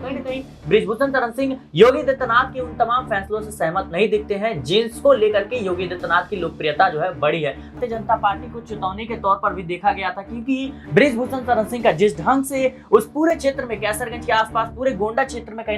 कहीं ना कहीं बृजभूषण शरण सिंह योगी आदित्यनाथ के उन तमाम फैसलों से सहमत नहीं दिखते हैं जिसको लेकर के योगी आदित्यनाथ की लोकप्रियता जो है बढ़ी है। भारतीय जनता पार्टी को चेतावनी के तौर पर भी देखा गया था, क्योंकि बृजभूषण शरण सिंह का जिस ढंग से उस पूरे क्षेत्र में, कैसरगंज के आसपास पूरे गोंडा क्षेत्र में कहीं।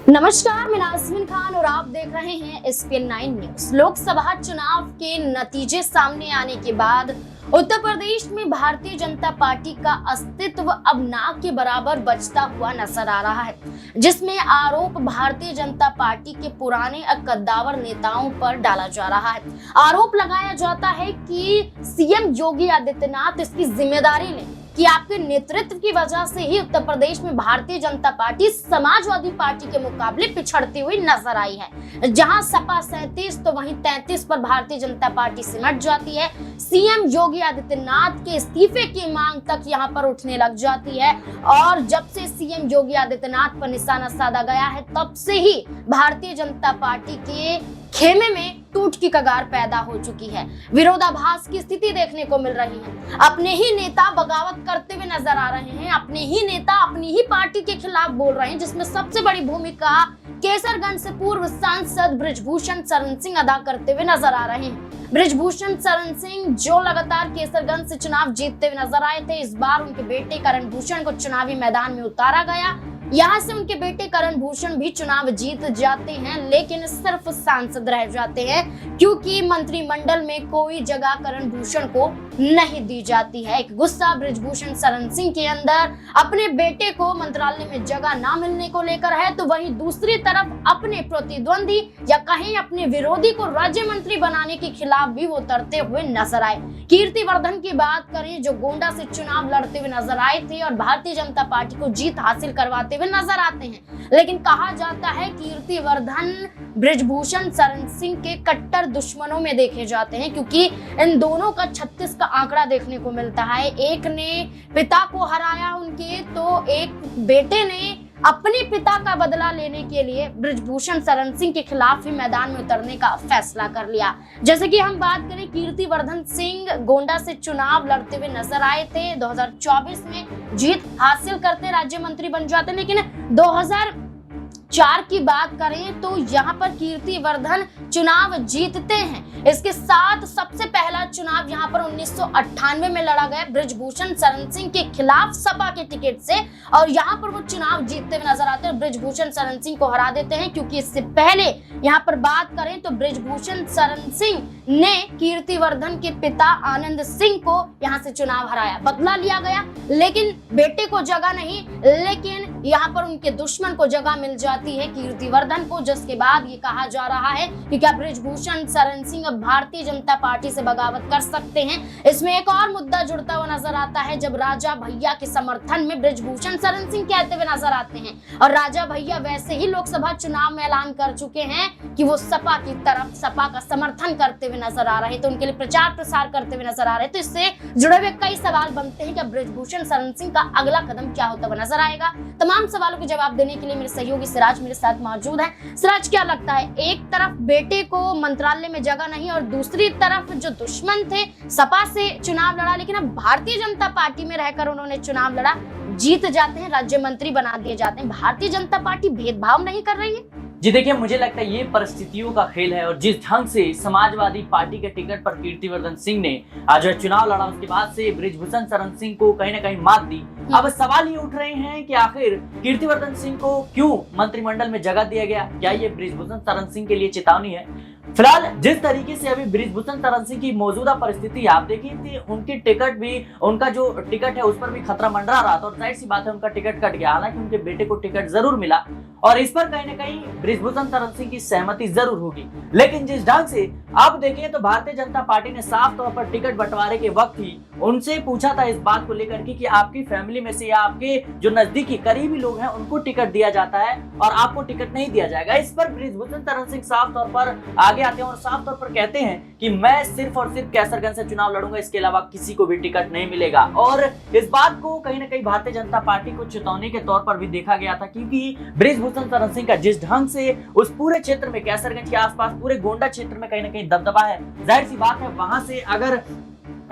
नमस्कार, मैं नाज़मीन खान और आप देख रहे हैं SPN9 न्यूज। लोकसभा चुनाव के नतीजे सामने आने के बाद उत्तर प्रदेश में भारतीय जनता पार्टी का अस्तित्व अब ना के बराबर बचता हुआ नजर आ रहा है, जिसमें आरोप भारतीय जनता पार्टी के पुराने कद्दावर नेताओं पर डाला जा रहा है। आरोप लगाया जाता है कि सीएम योगी आदित्यनाथ इसकी जिम्मेदारी लें कि आपके नेतृत्व की वजह से ही उत्तर प्रदेश में भारतीय जनता पार्टी समाजवादी पार्टी के मुकाबले पिछड़ती हुई नजर आई है। जहां सपा 37 तो वहीं 33 पर भारतीय जनता पार्टी सिमट जाती है। सीएम योगी आदित्यनाथ के इस्तीफे की मांग तक यहां पर उठने लग जाती है और जब से सीएम योगी आदित्यनाथ पर निशाना साधा गया है, तब से ही भारतीय जनता पार्टी के खेमे में टूट की कगार पैदा हो चुकी है। विरोधाभास की स्थिति देखने को मिल रही है। अपने ही नेता बगावत करते हुए नजर आ रहे हैं, अपने ही नेता अपनी ही पार्टी के खिलाफ बोल रहे हैं, जिसमें सबसे बड़ी भूमिका केसरगंज से पूर्व सांसद बृजभूषण शरण सिंह अदा करते हुए नजर आ रहे हैं। बृजभूषण शरण सिंह जो लगातार केसरगंज से चुनाव जीतते हुए नजर आए थे, इस बार उनके बेटे करण भूषण को चुनावी मैदान में उतारा गया। यहाँ से उनके बेटे करण भूषण भी चुनाव जीत जाते हैं, लेकिन सिर्फ सांसद रह जाते हैं, क्योंकि मंत्रिमंडल में कोई जगह करण भूषण को नहीं दी जाती है। एक गुस्सा बृजभूषण शरण सिंह के अंदर अपने बेटे को मंत्रालय में जगह ना मिलने को लेकर है, तो वहीं दूसरी तरफ अपने प्रतिद्वंदी या कहीं अपने विरोधी को राज्य मंत्री बनाने के खिलाफ भी वो उतरते हुए नजर आए। कीर्तिवर्धन की बात करें, जो गोंडा से चुनाव लड़ते हुए नजर आए थे और भारतीय जनता पार्टी को जीत हासिल करवाते हुए नजर आते हैं, लेकिन कहा जाता है कीर्तिवर्धन बृजभूषण शरण सिंह के कट्टर दुश्मनों में देखे जाते हैं, क्योंकि इन दोनों का 36 का आंकड़ा देखने को मिलता है। एक ने पिता को हराया उनके, तो एक बेटे ने अपने पिता का बदला लेने के लिए बृजभूषण शरण सिंह के खिलाफ ही मैदान में उतरने का फैसला कर लिया। जैसे कि हम बात करें, कीर्तिवर्धन सिंह गोंडा से चुनाव लड़ते हुए नजर आए थे। 2024 में जीत हासिल करते राज्य मंत्री बन जाते, लेकिन 2004 की बात करें तो यहाँ पर कीर्तिवर्धन चुनाव जीतते हैं। इसके साथ सबसे पहला चुनाव यहाँ पर 1998 में लड़ा गया बृजभूषण शरण सिंह के खिलाफ सपा के टिकट से, और यहाँ पर वो चुनाव जीतते हुए नजर आते हैं। बृजभूषण शरण सिंह को हरा देते हैं, क्योंकि इससे पहले यहाँ पर बात करें तो बृजभूषण शरण सिंह ने कीर्तिवर्धन के पिता आनंद सिंह को यहाँ से चुनाव हराया, बदला लिया गया, लेकिन बेटे को जगह नहीं, लेकिन यहाँ पर उनके दुश्मन को जगह मिल जाती है कीर्तिवर्धन को, जिसके बाद ये कहा जा रहा है कि क्या बृजभूषण शरण सिंह अब भारतीय जनता पार्टी से बगावत कर सकते हैं। इसमें एक और मुद्दा जुड़ता हुआ नजर आता है, जब राजा भैया के समर्थन में बृजभूषण शरण सिंह कहते हुए नजर आते हैं, और राजा भैया वैसे ही लोकसभा चुनाव में ऐलान कर चुके हैं कि वो सपा की तरफ, सपा का समर्थन करते हुए नजर आ रहे, तो उनके लिए प्रचार प्रसार करते हुए नजर आ रहे। तो इससे जुड़े हुए कई सवाल बनते हैं कि बृजभूषण शरण सिंह का अगला कदम क्या होता हुआ नजर आएगा। तमाम सवालों के जवाब देने के लिए मेरे सहयोगी सिराज मेरे साथ मौजूद है। सिराज, क्या लगता है, एक तरफ बेटे को मंत्रालय में जगह नहीं और दूसरी तरफ जो दुश्मन थे सपा से चुनाव लड़ा, लेकिन अब भारतीय जनता पार्टी में रहकर उन्होंने चुनाव लड़ा, जीत जाते हैं, राज्य मंत्री बना दिए जाते हैं। भारतीय जनता पार्टी भेदभाव नहीं कर रही है? जी देखिए, मुझे लगता है ये परिस्थितियों का खेल है, और जिस ढंग से समाजवादी पार्टी के टिकट पर कीर्तिवर्धन सिंह ने आज चुनाव लड़ा, उसके बाद से बृजभूषण शरण सिंह को कहीं ना कहीं मात दी। अब सवाल ये उठ रहे हैं कि आखिर कीर्तिवर्धन सिंह को क्यों मंत्रिमंडल में जगह दिया गया? क्या ये बृजभूषण शरण सिंह के लिए चेतावनी है? फिलहाल जिस तरीके से अभी बृजभूषण शरण सिंह की मौजूदा परिस्थिति आप देखिए, उनकी टिकट भी, उनका जो टिकट है उस पर भी खतरा मंडरा रहा था, और जाहिर सी बात है उनका टिकट कट गया। हालांकि उनके बेटे को टिकट जरूर मिला, और इस पर कहीं ना कहीं बृजभूषण शरण सिंह की सहमति जरूर होगी, लेकिन जिस ढंग से अब देखें तो भारतीय जनता पार्टी ने साफ तौर पर टिकट बंटवारे के वक्त ही उनसे पूछा था इस बात को लेकर कि आपकी फैमिली में से या आपके जो नजदीकी करीबी लोग हैं उनको टिकट दिया जाता है और आपको टिकट नहीं दिया जाएगा। इस पर बृजभूषण शरण सिंह साफ तौर पर आगे आते हैं और साफ तौर पर कहते हैं कि मैं सिर्फ और सिर्फ कैसरगंज से चुनाव लड़ूंगा, इसके अलावा किसी को भी टिकट नहीं मिलेगा। और इस बात को कहीं ना कहीं भारतीय जनता पार्टी को चेतावनी के तौर पर भी देखा गया था, क्योंकि बृजभूषण शरण सिंह का जिस ढंग से उस पूरे क्षेत्र में, कैसरगंज के आसपास पूरे गोंडा क्षेत्र में कहीं ना कहीं दबदबा है, जाहिर सी बात है वहां से अगर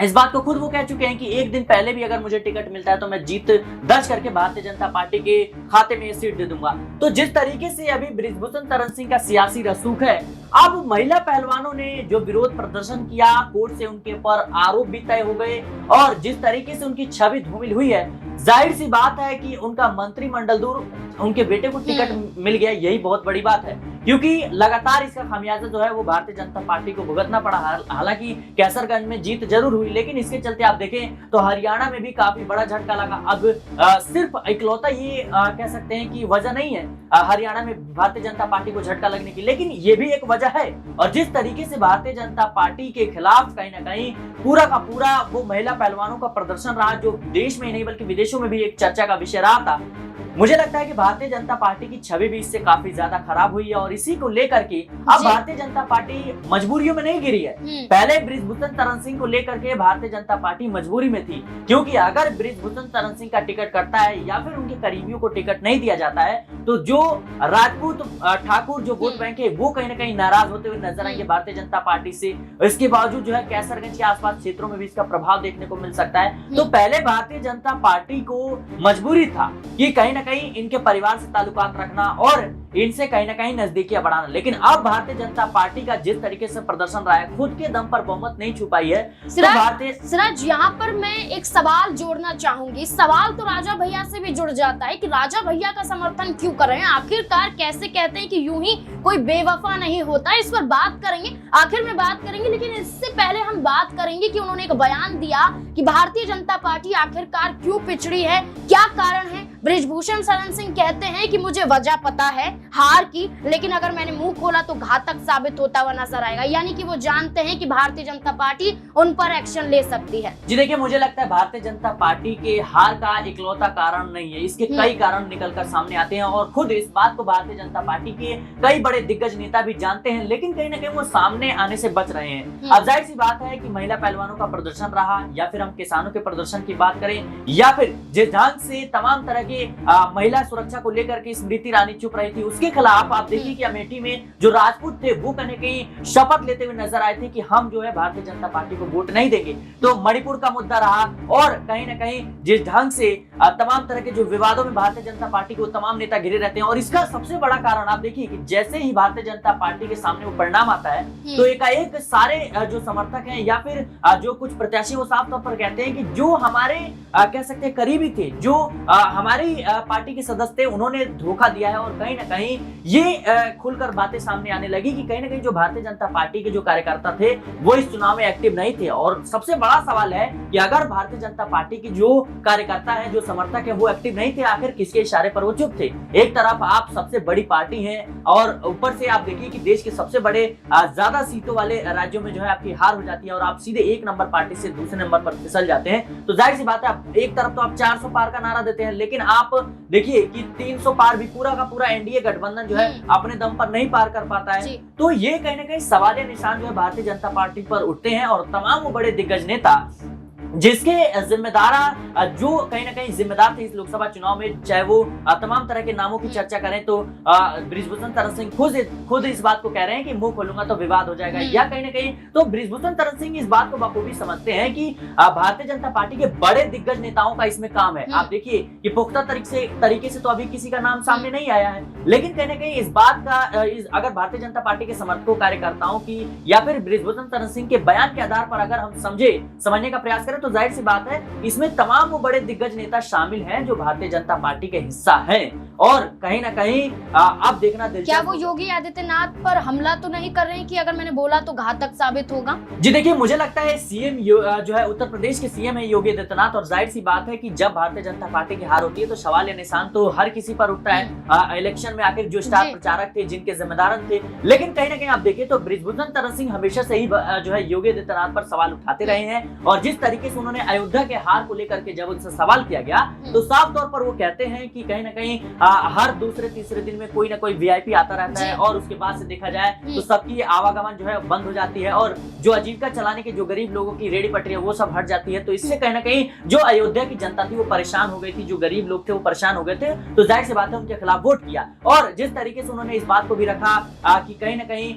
इस बात को खुद वो कह चुके हैं कि एक दिन पहले भी अगर मुझे टिकट मिलता है तो मैं जीत दर्ज करके भारतीय जनता पार्टी के खाते में सीट दे दूंगा। तो जिस तरीके से अभी बृजभूषण शरण सिंह का सियासी रसूख है, अब महिला पहलवानों ने जो विरोध प्रदर्शन किया, कोर्ट से उनके ऊपर आरोप भी तय हो गए और जिस तरीके से उनकी छवि धूमिल हुई है, जाहिर सी बात है कि उनका मंत्रिमंडल दूर, उनके बेटे को टिकट मिल गया, यही बहुत बड़ी बात है। क्योंकि लगातार इसका खामियाजा जो है वो भारतीय जनता पार्टी को भुगतना पड़ा। हालांकि कैसरगंज में जीत जरूर हुई, लेकिन इसके चलते आप देखें तो हरियाणा में भी काफी बड़ा झटका लगा। अब सिर्फ इकलौता ये कह सकते हैं कि वजह नहीं है हरियाणा में भारतीय जनता पार्टी को झटका लगने की, लेकिन ये भी एक वजह है। और जिस तरीके से भारतीय जनता पार्टी के खिलाफ कहीं ना कहीं पूरा का पूरा वो महिला पहलवानों का प्रदर्शन रहा, जो देश में ही नहीं बल्कि विदेशों में भी एक चर्चा का विषय रहा था, मुझे लगता है कि भारतीय जनता पार्टी की छवि भी इससे काफी ज्यादा खराब हुई है। और इसी को लेकर के अब भारतीय जनता पार्टी मजबूरियों में नहीं गिरी है। पहले बृजभूषण शरण सिंह को लेकर के भारतीय जनता पार्टी मजबूरी में थी, क्योंकि अगर बृजभूषण शरण सिंह का टिकट कटता है या फिर उनके करीबियों को टिकट नहीं दिया जाता है तो जो राजपूत ठाकुर जो वोट बैंक है वो कहीं ना कहीं नाराज होते हुए नजर आएंगे भारतीय जनता पार्टी से। इसके बावजूद जो है कैसरगंज के आसपास क्षेत्रों में भी इसका प्रभाव देखने को मिल सकता है। तो पहले भारतीय जनता पार्टी को मजबूरी था कि कहीं ना कहीं इनके परिवार से ताल्लुकात रखना और इनसे कहीं ना कहीं नजदीकियां बढ़ाना, लेकिन अब भारतीय जनता पार्टी का जिस तरीके से प्रदर्शन रहा है, खुद के दम पर बहुमत नहीं छुपाई है। सिराज, यहाँ पर मैं एक सवाल जोड़ना चाहूंगी। सवाल तो राजा भैया से भी जुड़ जाता है कि राजा भैया का समर्थन क्यों कर रहे हैं, आखिरकार कैसे कहते हैं कि यूं ही कोई बेवफा नहीं होता। इस पर बात करेंगे, आखिर में बात करेंगे, लेकिन इससे पहले हम बात करेंगे कि उन्होंने एक बयान दिया कि भारतीय जनता पार्टी आखिरकार क्यों पिछड़ी है, क्या कारण है। बृजभूषण शरण सिंह कहते हैं कि मुझे वजह पता है हार की, लेकिन अगर मैंने मुंह खोला तो घातक साबित होता हुआ नजर आएगा। यानी कि वो जानते हैं कि भारतीय जनता पार्टी उन पर एक्शन ले सकती है। जी देखिए, मुझे लगता है भारतीय जनता पार्टी के हार का इकलौता कारण नहीं है, इसके कई कारण निकलकर सामने आते हैं और खुद इस बात को भारतीय जनता पार्टी के कई बड़े दिग्गज नेता भी जानते हैं, लेकिन कहीं ना कहीं वो सामने आने से बच रहे हैं। अब जाहिर सी बात है कि महिला पहलवानों का प्रदर्शन रहा, या फिर हम किसानों के प्रदर्शन की बात करें, या फिर जिस ढंग से तमाम तरह के महिला सुरक्षा को लेकर के स्मृति ईरानी चुप रही थी, उसके खिलाफ आप देखिए कि अमेठी में जो राजपूत थे वो कहीं कहीं शपथ लेते हुए नजर आए थे कि हम जो है भारतीय जनता पार्टी को वोट नहीं देंगे। तो मणिपुर का मुद्दा रहा और कहीं ना कहीं जिस ढंग से तमाम तरह के जो विवादों में भारतीय जनता पार्टी को तमाम नेता घिरे रहते हैं, और इसका सबसे बड़ा कारण आप देखिए कि जैसे ही भारतीय जनता पार्टी के सामने वो परिणाम आता है तो एकाएक सारे जो समर्थक हैं या फिर जो कुछ प्रत्याशी वो साफ तौर पर कहते हैं कि जो हमारे कह सकते हैं करीबी थे, जो हमारी पार्टी के सदस्य थे, उन्होंने धोखा दिया है। और कहीं ना कहीं ये खुलकर बातें सामने आने लगी कि कहीं ना कहीं जो भारतीय जनता पार्टी के जो कार्यकर्ता थे वो इस चुनाव में एक्टिव नहीं थे। और सबसे बड़ा सवाल है कि अगर भारतीय जनता पार्टी की जो कार्यकर्ता है, जो समर्थक है, वो एक्टिव नहीं थे, आखिर किसके इशारे पर वो चुप थे। एक तरफ आप सबसे बड़ी पार्टी है और ऊपर से आप देखिए कि देश के सबसे बड़े ज्यादा सीटों वाले राज्यों में जो है आपकी हार हो जाती है और आप सीधे एक नंबर पार्टी से दूसरे नंबर पर फिसल जाते हैं। तो जाहिर सी बात है, एक तरफ तो आप 400 पार का नारा देते हैं, लेकिन आप देखिए कि 300 पार भी पूरा का पूरा एनडीए गठबंधन जो है अपने दम पर नहीं पार कर पाता है। तो ये कहीं ना कहीं सवालिया निशान जो है भारतीय जनता पार्टी पर उठते हैं और तमाम वो बड़े दिग्गज नेता जिसके जिम्मेदार जो कहीं ना कहीं जिम्मेदार थे इस लोकसभा चुनाव में, चाहे वो तमाम तरह के नामों की चर्चा करें तो बृजभूषण शरण सिंह खुद इस बात को कह रहे हैं कि मुंह खोलूंगा तो विवाद हो जाएगा, या कहीं ना कहीं तो बृजभूषण शरण सिंह इस बात को बखूबी समझते हैं कि भारतीय जनता पार्टी के बड़े दिग्गज नेताओं का इसमें काम है। आप देखिए कि पुख्ता तरीके से तो अभी किसी का नाम सामने नहीं आया है, लेकिन कहीं ना कहीं इस बात का अगर भारतीय जनता पार्टी के समर्थकों, कार्यकर्ताओं की या फिर बृजभूषण शरण सिंह के बयान के आधार पर अगर हम समझने का प्रयास करें तो जाहिर सी बात है इसमें तमाम वो बड़े दिग्गज नेता शामिल हैं जो भारतीय जनता पार्टी के हिस्सा हैं। और कहीं ना कहीं अब देखना दिलचस्प, क्या वो योगी आदित्यनाथ पर हमला तो नहीं कर रहे हैं कि अगर मैंने बोला तो घातक साबित होगा? जी देखिए, मुझे लगता है सीएम जो है उत्तर प्रदेश के सीएम है योगी आदित्यनाथ, और जाहिर सी बात है कि जब भारतीय जनता पार्टी की हार होती है तो सवाल या निशान तो हर किसी पर उठता है। इलेक्शन में आखिर जो स्टार प्रचारक थे, जिनके जिम्मेदार थे, लेकिन कहीं ना कहीं आप देखिए तो बृजभूषण शरण सिंह हमेशा से ही जो है योगी आदित्यनाथ पर सवाल उठाते रहे हैं। और जिस तरीके से उन्होंने अयोध्या के हार को लेकर के जब उनसे सवाल किया गया तो साफ तौर पर वो कहते हैं कि कहीं ना कहीं हर दूसरे तीसरे दिन में कोई ना कोई वीआईपी आता रहता है और उसके बाद से देखा जाए तो सबकी आवागमन जो है बंद हो जाती है और जो आजीविका चलाने के जो गरीब लोगों की रेडी पटरी है वो सब हट जाती है। तो इससे कहीं ना कहीं जो अयोध्या की जनता थी वो परेशान हो गई थी, जो गरीब लोग थे वो परेशान हो गए थे। तो जाहिर सी बात है उनके खिलाफ वोट किया और जिस तरीके से उन्होंने इस बात को भी रखा कि कहीं ना कहीं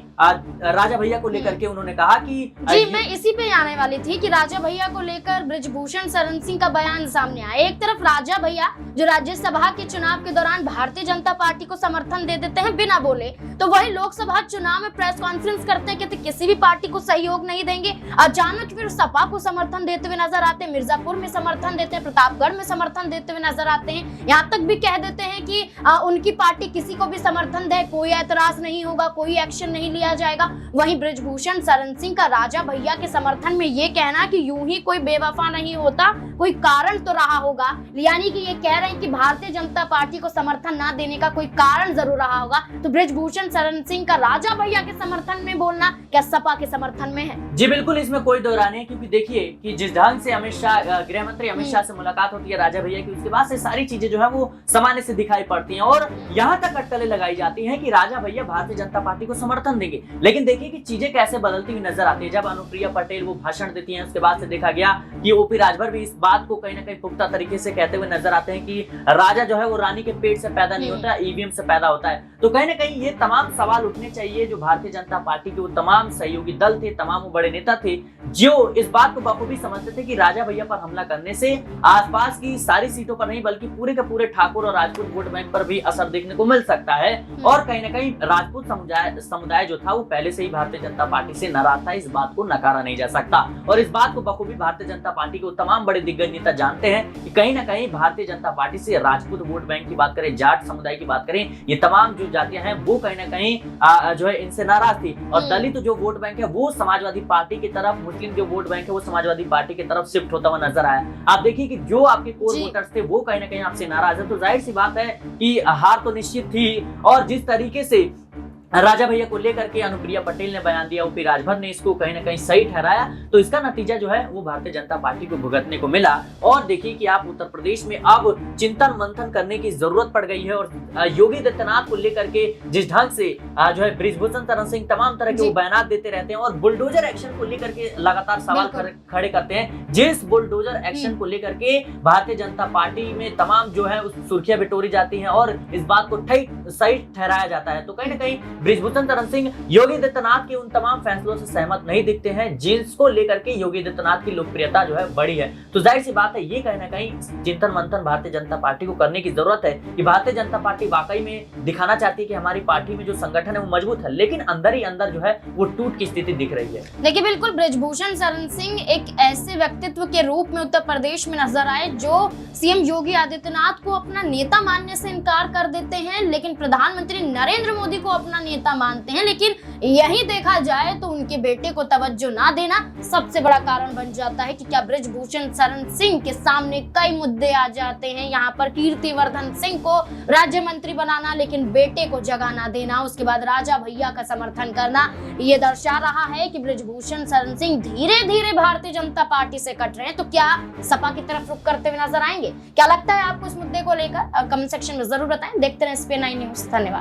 राजा भैया को लेकर के उन्होंने कहा कि जी मैं इसी पे आने वाली थी कि राजा भैया को लेकर बृजभूषण शरण सिंह का बयान सामने आया। एक तरफ राजा भैया जो राज्यसभा के चुनाव के दौरान भारतीय जनता पार्टी को समर्थन दे देते हैं बिना बोले, तो वही लोकसभा चुनाव में प्रेस कॉन्फ्रेंस करते हैं कि किसी भी पार्टी को सहयोग नहीं देंगे। अचानक फिर सपा को समर्थन देते हुए नजर आते हैं, मिर्जापुर में समर्थन देते हैं, प्रतापगढ़ में समर्थन देते हुए नजर आते हैं। यहाँ तक भी कह देते हैं कि उनकी पार्टी किसी को भी समर्थन दे कोई एतराज नहीं होगा, कोई एक्शन नहीं लिया जाएगा। वहीं बृजभूषण शरण सिंह का राजा भैया के समर्थन में ये कहना कि यूं ही कोई बेवफा नहीं होता, कोई कारण तो रहा होगा, यानी कि ये कह रहे हैं कि भारतीय जनता पार्टी को समर्थन ना देने का कोई कारण जरूर रहा होगा। तो बृजभूषण शरण सिंह का राजा भैया के समर्थन में बोलना क्या सपा के समर्थन में है? जी बिल्कुल, इसमें कोई दो राय नहीं, क्योंकि देखिए कि जिस ढंग से अमित शाह गृह मंत्री अमित शाह से मुलाकात होती है राजा भैया की, उसके बाद से सारी चीजें जो है वो सामान्य से दिखाई पड़ती हैं और यहाँ तक अटकलें लगाई जाती हैं कि राजा भैया भारतीय जनता पार्टी को समर्थन देंगे। लेकिन देखिए कि चीजें कैसे बदलती हुई नजर आती है। जब अनुप्रिया पटेल वो भाषण देती हैं उसके बाद से देखा गया कि ओपी राजभर भी इस बात को कहीं ना कहीं पुख्ता तरीके से कहते हुए नजर आते हैं कि राजा जो है वो रानी के पेट से पैदा नहीं होता, ईवीएम से पैदा होता है। तो कहीं ना कहीं ये तमाम सवाल उठने चाहिए जो भारतीय जनता पार्टी के वो तमाम सहयोगी दल थे, तमाम वो बड़े नेता थे जो इस बात को बखूबी समझते थे कि राजा भैया पर हमला करने से आसपास की सारी सीटों पर नहीं बल्कि पूरे के पूरे ठाकुर और राजपूत वोट बैंक पर भी असर देखने को मिल सकता है। और कहीं ना कहीं राजपूत समुदाय जो था वो पहले से ही भारतीय जनता पार्टी से नाराज था, इस बात को नकारा नहीं जा सकता। और इस बात को बखूबी भारतीय जनता पार्टी के तमाम बड़े दिग्गज नेता जानते हैं कि कहीं ना कहीं भारतीय जनता पार्टी से राजपूत वोट बैंक की बात करें, जाट समुदाय की बात करें, ये तमाम जो जातियां हैं वो कहीं ना कहीं जो है इनसे नाराज थी। और दलित जो वोट बैंक है वो समाजवादी पार्टी की तरफ, मुस्लिम जो वोट बैंक है वो समाजवादी पार्टी की तरफ शिफ्ट होता हुआ नजर आया। आप देखिए कि जो आपके कोर वोटर्स थे वो कहीं ना कहीं आपसे नाराज है। तो जाहिर सी बात है कि हार तो निश्चित थी। और जिस तरीके से राजा भैया को लेकर के अनुप्रिया पटेल ने बयान दिया, ओपी राजभर ने इसको कहीं ना कहीं सही ठहराया, तो इसका नतीजा जो है वो भारतीय जनता पार्टी को भुगतने को मिला। और देखिए कि आप उत्तर प्रदेश में अब चिंतन मंथन करने की जरूरत पड़ गई है। और योगी आदित्यनाथ को लेकर के जिस ढंग से जो है बृजभूषण शरण सिंह तमाम तरह के बयान देते रहते हैं और बुलडोजर एक्शन को लेकर के लगातार सवाल खड़े करते हैं, जिस बुलडोजर एक्शन को लेकर के भारतीय जनता पार्टी में तमाम जो है सुर्खियां बिटोरी जाती हैं और इस बात को सही ठहराया जाता है। तो कहीं ना कहीं बृजभूषण शरण सिंह योगी आदित्यनाथ के उन तमाम फैसलों से सहमत नहीं दिखते हैं जिसको लेकर के योगी आदित्यनाथ की लोकप्रियता जो है बढ़ी है। तो जाहिर सी बात है ये कहीं ना कहीं चिंतन मंथन भारतीय जनता पार्टी को करने की जरूरत है कि भारतीय जनता पार्टी वाकई में दिखाना चाहती है कि हमारी पार्टी में जो संगठन है वो मजबूत है, लेकिन अंदर ही अंदर जो है वो टूट की स्थिति दिख रही है। देखिए बिल्कुल बृजभूषण शरण सिंह एक ऐसे व्यक्तित्व के रूप में उत्तर प्रदेश में नजर आए जो सीएम योगी आदित्यनाथ को अपना नेता मानने से इनकार कर देते हैं, लेकिन प्रधानमंत्री नरेंद्र मोदी को अपना नेता मानते हैं। लेकिन यही देखा जाए तो उनके बेटे को तवज्जो ना देना सबसे बड़ा कारण बन जाता है कि क्या बृजभूषण शरण सिंह के सामने कई मुद्दे आ जाते हैं। यहाँ पर कीर्तिवर्धन सिंह को राज्य मंत्री बनाना, लेकिन बेटे को जगह ना देना, उसके बाद राजा भैया का समर्थन करना, ये दर्शा रहा है कि बृजभूषण शरण सिंह धीरे धीरे भारतीय जनता पार्टी से कट रहे हैं। तो क्या सपा की तरफ रुख करते हुए नजर आएंगे? क्या लगता है आपको इस मुद्दे को लेकर? कमेंट सेक्शन में जरूर बताएं। देखते रहे SPN9 न्यूज़। धन्यवाद।